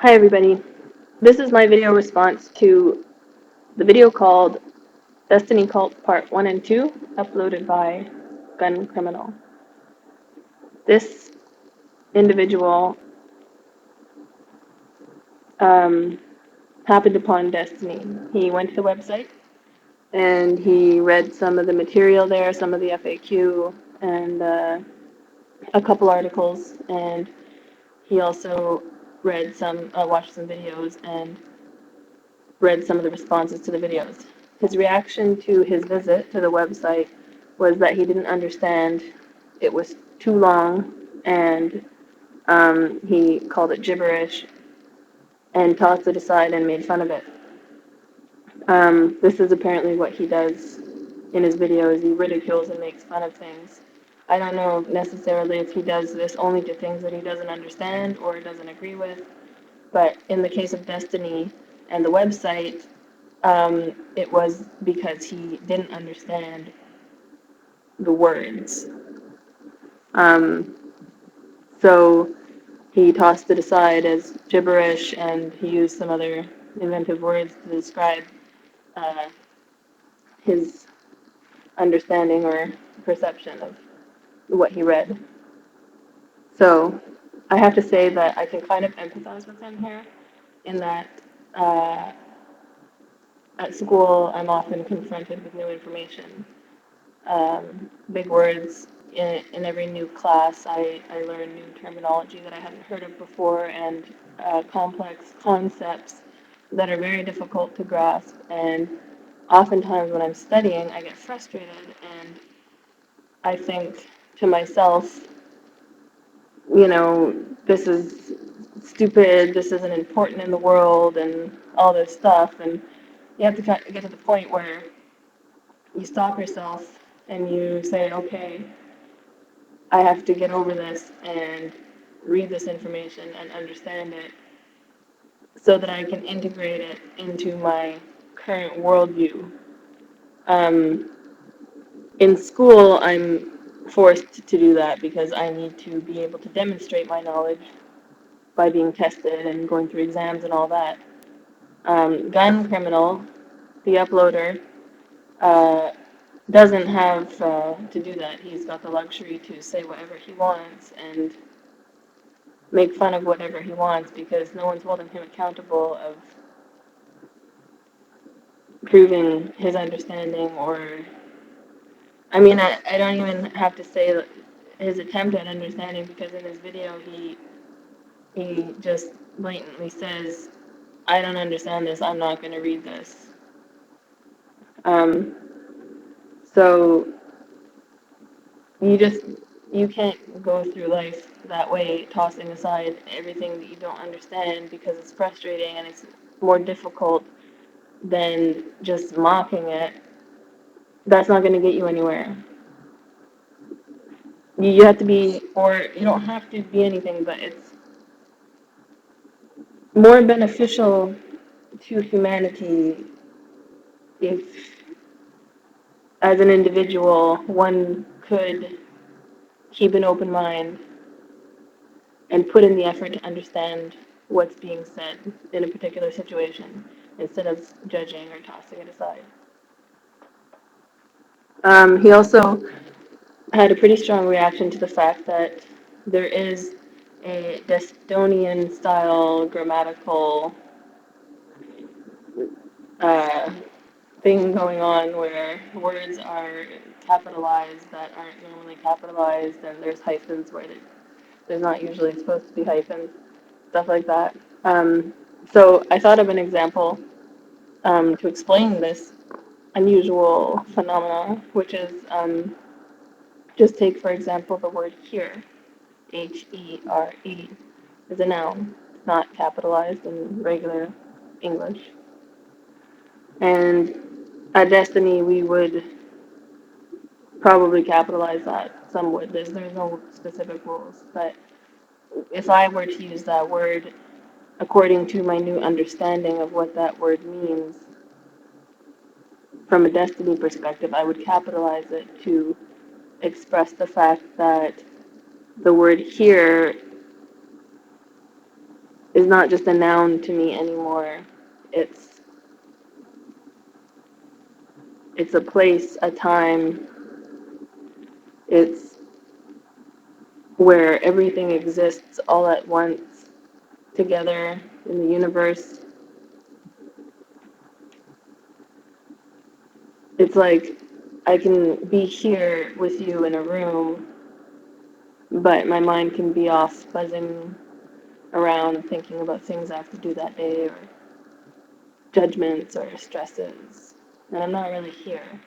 Hi everybody. This is my video response to the video called Destiny Cult Part 1 and 2, uploaded by Guncriminal. This individual happened upon Destiny. He went to the website and he read some of the material there, some of the FAQ, and a couple articles, and he also watched some videos and read some of the responses to the videos. His reaction to his visit to the website was that he didn't understand. It was too long, and he called it gibberish and tossed it aside and made fun of it. This is apparently what he does in his videos. He ridicules and makes fun of things. I don't know necessarily if he does this only to things that he doesn't understand or doesn't agree with, but in the case of Destiny and the website, it was because he didn't understand the words. Um, so he tossed it aside as gibberish, and he used some other inventive words to describe uh, his understanding or perception of what he read. So I have to say that I can kind of empathize with him here, in that uh, at school I'm often confronted with new information. Big words. In every new class, I learn new terminology that I haven't heard of before, and complex concepts that are very difficult to grasp. And oftentimes when I'm studying, I get frustrated and I think to myself, this is stupid, this isn't important in the world, and all this stuff. And you have to get to the point where you stop yourself and you say, okay, I have to get over this and read this information and understand it so that I can integrate it into my current worldview. Um, in school, I'm forced to do that because I need to be able to demonstrate my knowledge by being tested and going through exams and all that. Guncriminal, the uploader, uh, doesn't have to do that. He's got the luxury to say whatever he wants and make fun of whatever he wants because no one's holding him accountable of proving his understanding, or I mean, I don't even have to say his attempt at understanding, because in his video he just blatantly says, I don't understand this, I'm not going to read this. Um, so you just you can't go through life that way, tossing aside everything that you don't understand because it's frustrating and it's more difficult than just mocking it. That's not going to get you anywhere. You have to be, or you don't have to be anything, but it's more beneficial to humanity if, as an individual, one could keep an open mind and put in the effort to understand what's being said in a particular situation instead of judging or tossing it aside. He also had a pretty strong reaction to the fact that there is a Destonian style grammatical uh, thing going on where words are capitalized that aren't normally capitalized, and there's hyphens where there's not usually supposed to be hyphens, stuff like that. So I thought of an example to explain this unusual phenomena, which is just take, for example, the word here, Here, is a noun, not capitalized in regular English. And at Destiny, we would probably capitalize that. Some would. There's no specific rules. But if I were to use that word according to my new understanding of what that word means, from a Destiny perspective, I would capitalize it to express the fact that the word here is not just a noun to me anymore. It's it's a place, a time. It's where everything exists all at once, together in the universe. It's like I can be here with you in a room, but my mind can be off buzzing around thinking about things I have to do that day or judgments or stresses, and I'm not really here.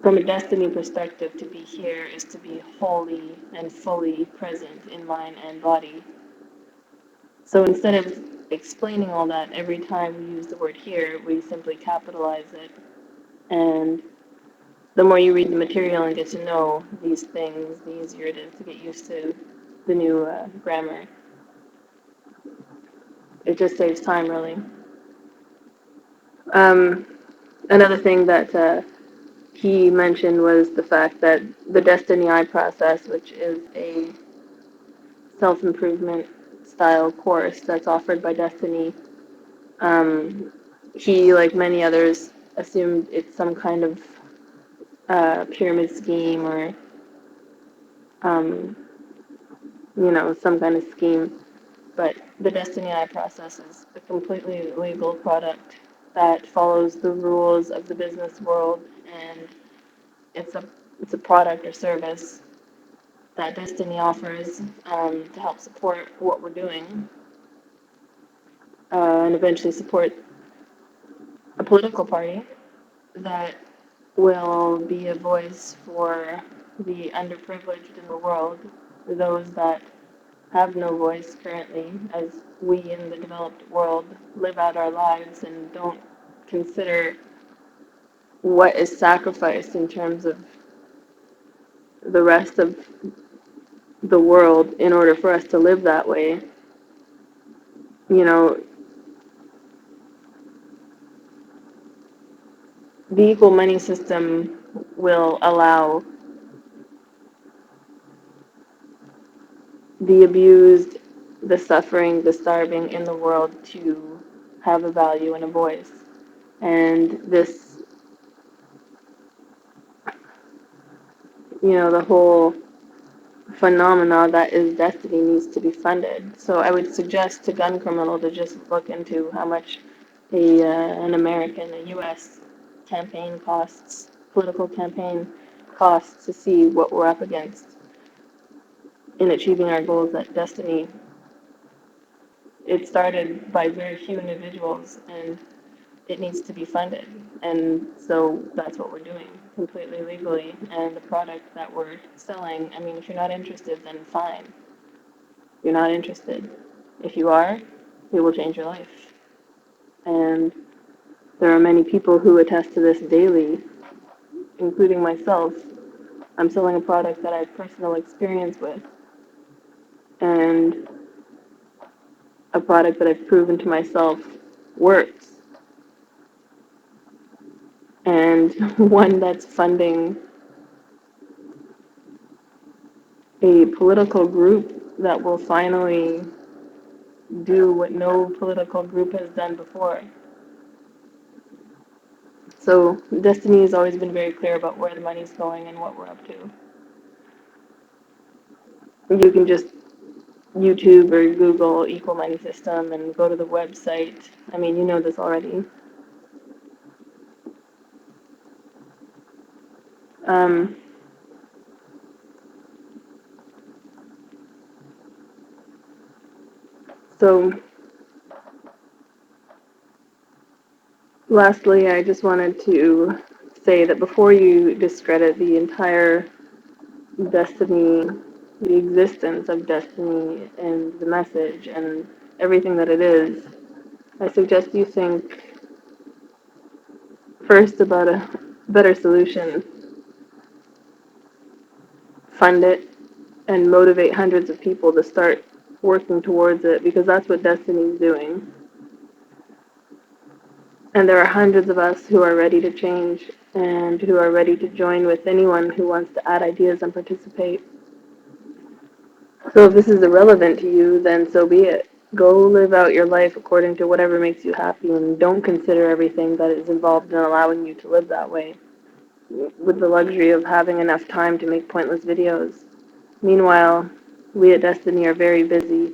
From a destiny perspective, to be here is to be wholly and fully present in mind and body. So instead of explaining all that every time we use the word here, we simply capitalize it. And the more you read the material and get to know these things, the easier it is to get used to the new grammar. It just saves time, really. Um, Another thing that he mentioned was the fact that the Destiny I process, which is a self-improvement style course that's offered by Destiny, um, he, like many others, assumed it's some kind of pyramid scheme or, um, some kind of scheme. But the Destiny I process is a completely legal product that follows the rules of the business world, and it's a it's a product or service that Destiny offers to help support what we're doing and eventually support a political party that will be a voice for the underprivileged in the world, those that have no voice currently, as we in the developed world live out our lives and don't consider what is sacrificed in terms of the rest of the world in order for us to live that way. You know, the equal money system will allow the abused, the suffering, the starving in the world to have a value and a voice. And this, the whole phenomena that is Destiny needs to be funded. So I would suggest to Guncriminal to just look into how much an American, a U.S. campaign costs, political campaign costs, to see what we're up against in achieving our goals at Destiny. It started by very few individuals, and it needs to be funded. And so that's what we're doing, completely legally. And the product that we're selling, I mean, if you're not interested, then fine. You're not interested. If you are, it will change your life. And there are many people who attest to this daily, including myself. I'm selling a product that I have personal experience with, and a product that I've proven to myself works, and one that's funding a political group that will finally do what no political group has done before. So Destiny has always been very clear about where the money's going and what we're up to. You can just YouTube or Google equal money system and go to the website. I mean, you know this already. Um, so lastly, I just wanted to say that before you discredit the entire Destiny, the existence of Destiny and the message and everything that it is, I suggest you think first about a better solution. Fund it and motivate hundreds of people to start working towards it, because that's what Destiny is doing. And there are hundreds of us who are ready to change and who are ready to join with anyone who wants to add ideas and participate. So if this is irrelevant to you, then so be it. Go live out your life according to whatever makes you happy, and don't consider everything that is involved in allowing you to live that way, with the luxury of having enough time to make pointless videos. Meanwhile, we at Destiny are very busy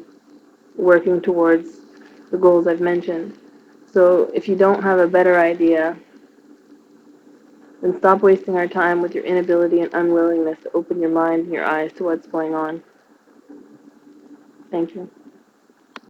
working towards the goals I've mentioned. So if you don't have a better idea, then stop wasting our time with your inability and unwillingness to open your mind and your eyes to what's going on. Thank you.